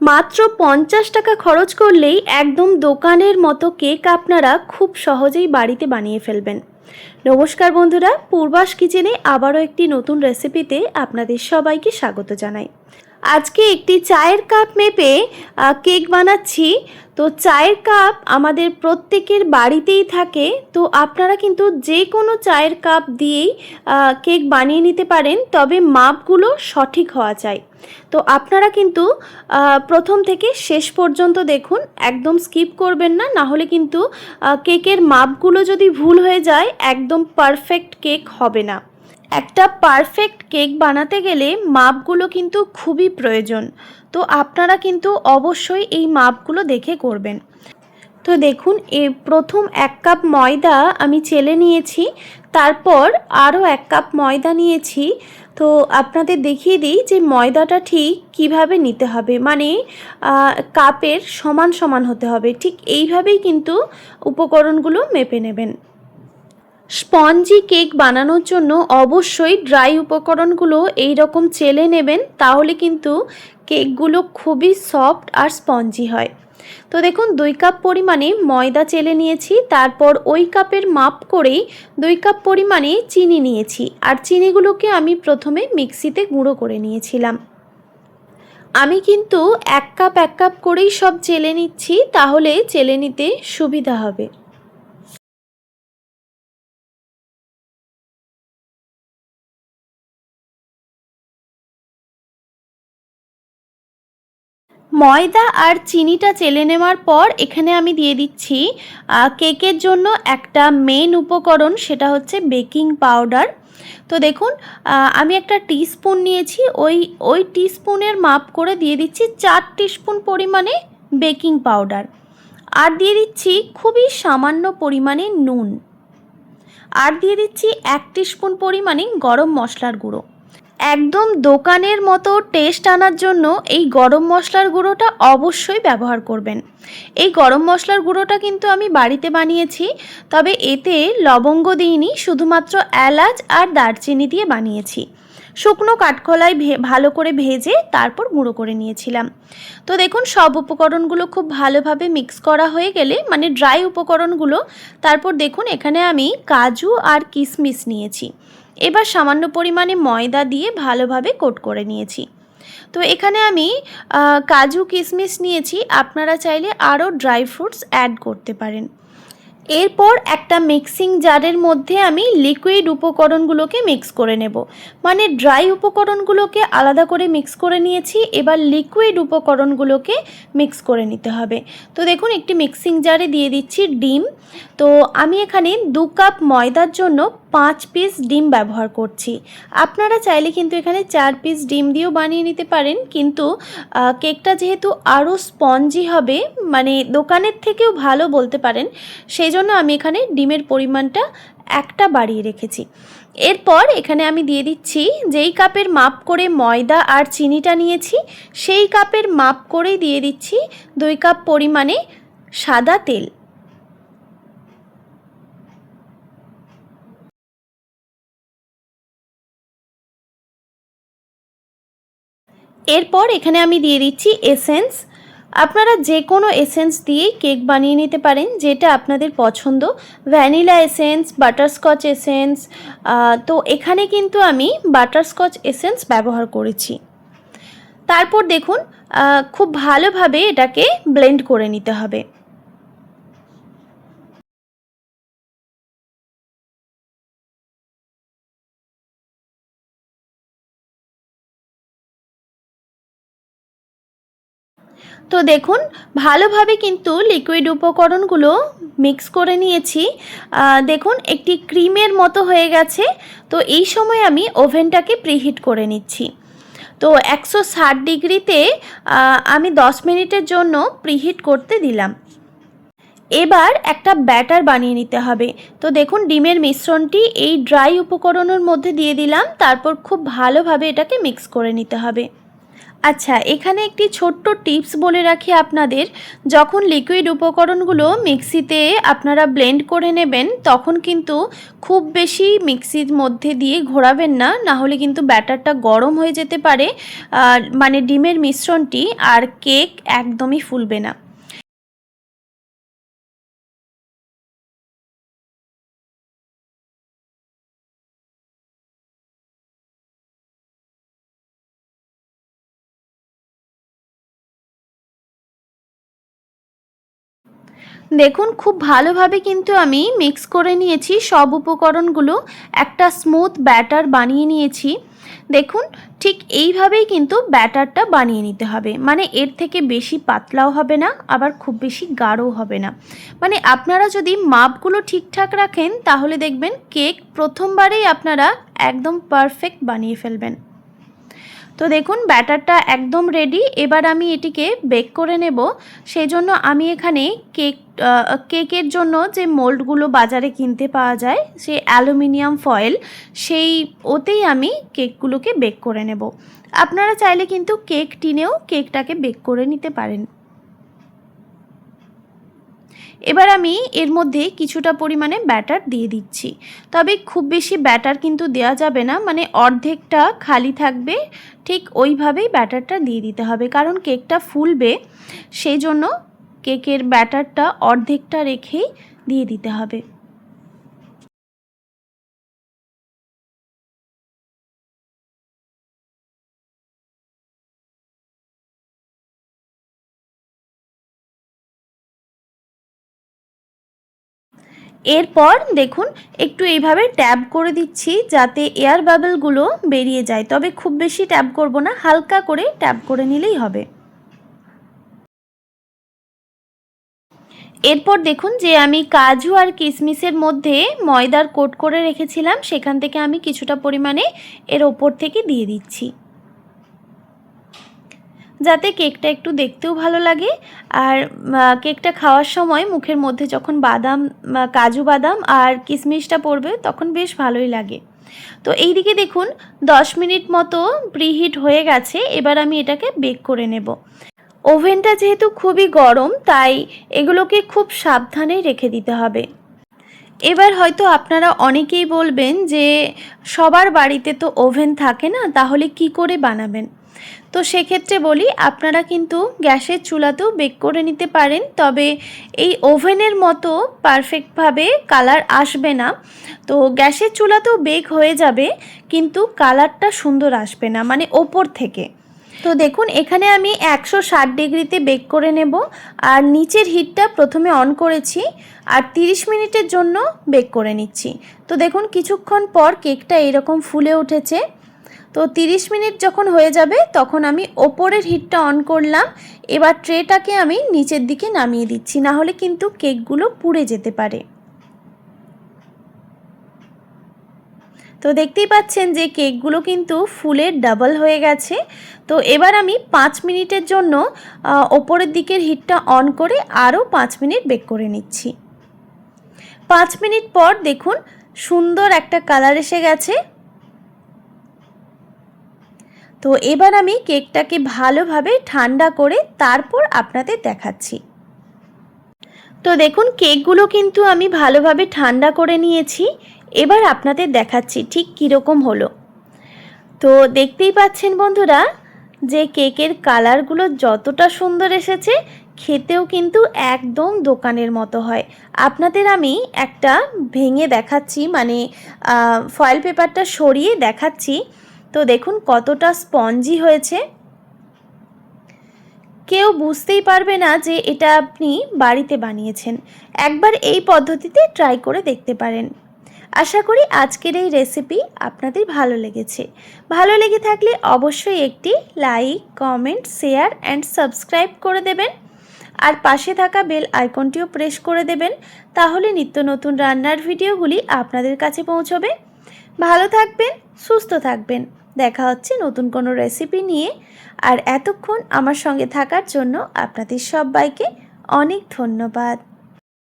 মাত্র 50 টাকা খরচ করলেই একদম দোকানের মতো কেক আপনারা খুব সহজেই বাড়িতে বানিয়ে ফেলবেন। নমস্কার বন্ধুরা, পূর্বাস কিচেনে আবারও একটি নতুন রেসিপিতে আপনাদের সবাইকে স্বাগত জানাই। আজকে একটি চায়ের কাপ মেপে কেক বানাচ্ছি। তো চায়ের কাপ আমাদের প্রত্যেকের বাড়িতেই থাকে, তো আপনারা কিন্তু যে কোনো চায়ের কাপ দিয়েই কেক বানিয়ে নিতে পারেন, তবে মাপগুলো সঠিক হওয়া চাই। তো আপনারা কিন্তু প্রথম থেকে শেষ পর্যন্ত দেখুন, একদম স্কিপ করবেন না, না হলে কিন্তু কেকের মাপগুলো যদি ভুল হয়ে যায় একদম পারফেক্ট কেক হবে না। একটা পারফেক্ট কেক বানাতে গেলে মাপগুলো কিন্তু খুবই প্রয়োজন, তো আপনারা কিন্তু অবশ্যই এই মাপগুলো দেখে করবেন। তো দেখুন, প্রথম 1 কাপ ময়দা আমি চেলে নিয়েছি, তারপর আরও 1 কাপ ময়দা নিয়েছি। তো আপনাদের দেখিয়ে দিই যে ময়দাটা ঠিক কিভাবে নিতে হবে, মানে কাপের সমান সমান হতে হবে, ঠিক এইভাবেই কিন্তু উপকরণগুলো মেপে নেবেন। স্পঞ্জি কেক বানানোর জন্য অবশ্যই ড্রাই উপকরণগুলো এই রকম চেলে নেবেন, তাহলে কিন্তু কেকগুলো খুবই সফট আর স্পঞ্জি হয়। তো দেখুন, 2 কাপ পরিমাণে ময়দা চেলে নিয়েছি, তারপর ওই কাপের মাপ করেই 2 কাপ পরিমাণে চিনি নিয়েছি, আর চিনিগুলোকে আমি প্রথমে মিক্সিতে গুঁড়ো করে নিয়েছিলাম। আমি কিন্তু 1 কাপ করেই সব চেলে নিচ্ছি, তাহলে চেলে নিতে সুবিধা হবে। ময়দা আর চিনিটা চেলে নেওয়ার পর এখানে আমি দিয়ে দিচ্ছি কেকের জন্য একটা মেন উপকরণ, সেটা হচ্ছে বেকিং পাউডার। তো দেখুন, আমি একটা টিস্পুন নিয়েছি, ওই টিস্পুনের মাপ করে দিয়ে দিচ্ছি 4 টিস্পুন পরিমাণে বেকিং পাউডার, আর দিয়ে দিচ্ছি খুবই সামান্য পরিমাণে নুন, আর দিয়ে দিচ্ছি 1 টিস্পুন পরিমাণে গরম মশলার গুঁড়ো। একদম দোকানের মতো টেস্ট আনার জন্য এই গরম মশলার গুঁড়োটা অবশ্যই ব্যবহার করবেন। এই গরম মশলার গুঁড়োটা কিন্তু আমি বাড়িতে বানিয়েছি, তবে এতে লবঙ্গ দিইনি, শুধুমাত্র এলাচ আর দারচিনি দিয়ে বানিয়েছি। শুকনো কাঠখোলায় ভালো করে ভেজে তারপর গুঁড়ো করে নিয়েছিলাম। তো দেখুন, সব উপকরণগুলো খুব ভালোভাবে মিক্স করা হয়ে গেলে, মানে ড্রাই উপকরণগুলো, তারপর দেখুন এখানে আমি কাজু আর কিশমিশ নিয়েছি। এবার সামান্য পরিমাণে ময়দা দিয়ে ভালোভাবে কোট করে নিয়েছি। তো এখানে আমি কাজু কিশমিশ নিয়েছি, আপনারা চাইলে আরও ড্রাই ফ্রুটস অ্যাড করতে পারেন। এরপর একটা মিক্সিং জারের মধ্যে আমি লিকুইড উপকরণগুলোকে মিক্স করে নেব, মানে ড্রাই উপকরণগুলোকে আলাদা করে মিক্স করে নিয়েছি, এবার লিকুইড উপকরণগুলোকে মিক্স করে নিতে হবে। তো দেখুন, একটি মিক্সিং জারে দিয়ে দিচ্ছি ডিম। তো আমি এখানে 2 কাপ ময়দার জন্য 5 পিস ডিম ব্যবহার করছি। আপনারা চাইলে কিন্তু এখানে 4 পিস ডিম দিয়েও বানিয়ে নিতে পারেন, কিন্তু কেকটা যেহেতু আরও স্পঞ্জি হবে, মানে দোকানের থেকেও ভালো বলতে পারেন, সেই জন্য আমি এখানে ডিমের পরিমাণটা একটা বাড়িয়ে রেখেছি। এরপর এখানে আমি দিয়ে দিচ্ছি, যেই কাপের মাপ করে ময়দা আর চিনিটা নিয়েছি, সেই কাপের মাপ করেই দিয়ে দিচ্ছি 2 কাপ পরিমাণে সাদা তেল। এরপর এখানে আমি দিয়ে দিচ্ছি এসেন্স। আপনারা যে কোনো এসেন্স দিয়েই কেক বানিয়ে নিতে পারেন, যেটা আপনাদের পছন্দ। ভ্যানিলা এসেন্স, বাটারস্কচ এসেন্স, তো এখানে কিন্তু আমি বাটারস্কচ এসেন্স ব্যবহার করেছি। তারপর দেখুন, খুব ভালোভাবে এটাকে ব্লেন্ড করে নিতে হবে। তো দেখুন, ভালোভাবে কিন্তু লিকুইড উপকরণগুলো মিক্স করে নিয়েছি। দেখুন, একটি ক্রিমের মতো হয়ে গেছে। তো এই সময় আমি ওভেনটাকে প্রিহিট করে নিচ্ছি। তো 160 ডিগ্রিতে আমি 10 মিনিটের জন্য প্রিহিট করতে দিলাম। এবার একটা ব্যাটার বানিয়ে নিতে হবে। তো দেখুন, ডিমের মিশ্রণটি এই ড্রাই উপকরণের মধ্যে দিয়ে দিলাম, তারপর খুব ভালোভাবে এটাকে মিক্স করে নিতে হবে। আচ্ছা, এখানে একটি ছোট্ট টিপস বলে রাখি আপনাদের, যখন লিকুইড উপকরণগুলো মিক্সিতে আপনারা ব্লেন্ড করে নেবেন তখন কিন্তু খুব বেশি মিক্সির মধ্যে দিয়ে ঘোরাবেন না, না হলে কিন্তু ব্যাটারটা গরম হয়ে যেতে পারে, মানে ডিমের মিশ্রণটি, আর কেক একদমই ফুলবে না। দেখুন খুব ভালোভাবে কিন্তু আমি মিক্স করে নিয়েছি সব উপকরণগুলো, একটা স্মুথ ব্যাটার বানিয়ে নিয়েছি। দেখুন ঠিক এইভাবেই কিন্তু ব্যাটারটা বানিয়ে নিতে হবে, মানে এর থেকে বেশি পাতলাও হবে না আবার খুব বেশি গাঢ়ও হবে না। মানে আপনারা যদি মাপগুলো ঠিকঠাক রাখেন তাহলে দেখবেন কেক প্রথমবারেই আপনারা একদম পারফেক্ট বানিয়ে ফেলবেন। তো দেখুন ব্যাটারটা একদম রেডি, এবার আমি এটিকে বেক করে নেব। সেই জন্য আমি এখানে কেকের জন্য যে মোল্ডগুলো বাজারে কিনতে পাওয়া যায়, সেই অ্যালুমিনিয়াম ফয়েল, সেই ওতেই আমি কেকগুলোকে বেক করে নেব। আপনারা চাইলে কিন্তু কেক টিনেও কেকটাকে বেক করে নিতে পারেন। এবার আমি এর মধ্যে কিছুটা পরিমাণে ব্যাটার দিয়ে দিচ্ছি, তবে খুব বেশি ব্যাটার কিন্তু দেওয়া যাবে না, মানে অর্ধেকটা খালি থাকবে, ঠিক ওইভাবেই ব্যাটারটা দিয়ে দিতে হবে, কারণ কেকটা ফুলবে, সেই জন্য কেকের ব্যাটারটা অর্ধেকটা রেখেই দিয়ে দিতে হবে। এরপর দেখুন একটু এইভাবে ট্যাপ করে দিচ্ছি যাতে এয়ার বাবলগুলো বেরিয়ে যায়, তবে খুব বেশি ট্যাপ করব না, হালকা করে ট্যাপ করে নিলেই হবে। এরপর দেখুন যে আমি কাজু আর কিশমিশের মধ্যে ময়দার কোট করে রেখেছিলাম, সেখান থেকে আমি কিছুটা পরিমাণে এর ওপর থেকে দিয়ে দিচ্ছি, যাতে কেকটা একটু দেখতেও ভালো লাগে, আর কেকটা খাওয়ার সময় মুখের মধ্যে যখন কাজু বাদাম আর কিশমিশটা পড়বে তখন বেশ ভালোই লাগে। তো এইদিকে দেখুন 10 মিনিট মতো প্রিহিট হয়ে গেছে, এবার আমি এটাকে বেক করে নেব। ওভেনটা যেহেতু খুবই গরম তাই এগুলোকে খুব সাবধানে রেখে দিতে হবে। এবার হয়তো আপনারা অনেকেই বলবেন যে সবার বাড়িতে তো ওভেন থাকে না, তাহলে কি করে বানাবেন? তো সেক্ষেত্রে বলি, আপনারা কিন্তু গ্যাসের চুলাতেও বেক করে নিতে পারেন, তবে এই ওভেনের মতো পারফেক্টভাবে কালার আসবে না। তো গ্যাসের চুলাতেও বেক হয়ে যাবে কিন্তু কালারটা সুন্দর আসবে না, মানে ওপর থেকে। তো দেখুন এখানে আমি 160 ডিগ্রিতে বেক করে নেব, আর নিচের হিটটা প্রথমে অন করেছি আর 30 মিনিটের জন্য বেক করে নিচ্ছি। তো দেখুন কিছুক্ষণ পর কেকটা এরকম ফুলে উঠেছে। তো 30 মিনিট যখন হয়ে যাবে তখন আমি ওপরের হিটটা অন করলাম, এবার ট্রেটাকে আমি নিচের দিকে নামিয়ে দিচ্ছি, না হলে কিন্তু কেকগুলো পুড়ে যেতে পারে। তো দেখতেই পাচ্ছেন যে কেকগুলো কিন্তু ফুলে ডাবল হয়ে গেছে। তো এবার আমি 5 মিনিটের জন্য ওপরের দিকের হিটটা অন করে আরও 5 মিনিট বেক করে নিচ্ছি। 5 মিনিট পর দেখুন সুন্দর একটা কালার এসে গেছে। তো এবার আমি কেকটাকে ভালোভাবে ঠান্ডা করে তারপর আপনাদের দেখাচ্ছি। তো দেখুন কেকগুলো কিন্তু আমি ভালোভাবে ঠান্ডা করে নিয়েছি, এবার আপনাদের দেখাচ্ছি ঠিক কীরকম হলো। তো দেখতেই পাচ্ছেন বন্ধুরা যে কেকের কালারগুলো যতটা সুন্দর এসেছে, খেতেও কিন্তু একদম দোকানের মতো হয়। আপনাদের আমি একটা ভেঙে দেখাচ্ছি, মানে ফয়েল পেপারটা সরিয়ে দেখাচ্ছি। তো দেখুন কতটা স্পঞ্জি হয়েছে, কেউ বুঝতেই পারবে না যে এটা আপনি বাড়িতে বানিয়েছেন। একবার এই পদ্ধতিতে ট্রাই করে দেখতে পারেন। আশা করি আজকের এই রেসিপি আপনাদের ভালো লেগেছে। ভালো লেগে থাকলে অবশ্যই একটি like, comment, share and subscribe করে দেবেন, আর পাশে থাকা বেল আইকনটিও প্রেস করে দেবেন, তাহলে নিত্য নতুন রান্নার ভিডিওগুলি আপনাদের কাছে পৌঁছবে। ভালো থাকবেন, সুস্থ থাকবেন, দেখা হচ্ছে নতুন কোনো রেসিপি নিয়ে। আর এতক্ষণ আমার সঙ্গে থাকার জন্য আপনাদের সবাইকে অনেক ধন্যবাদ।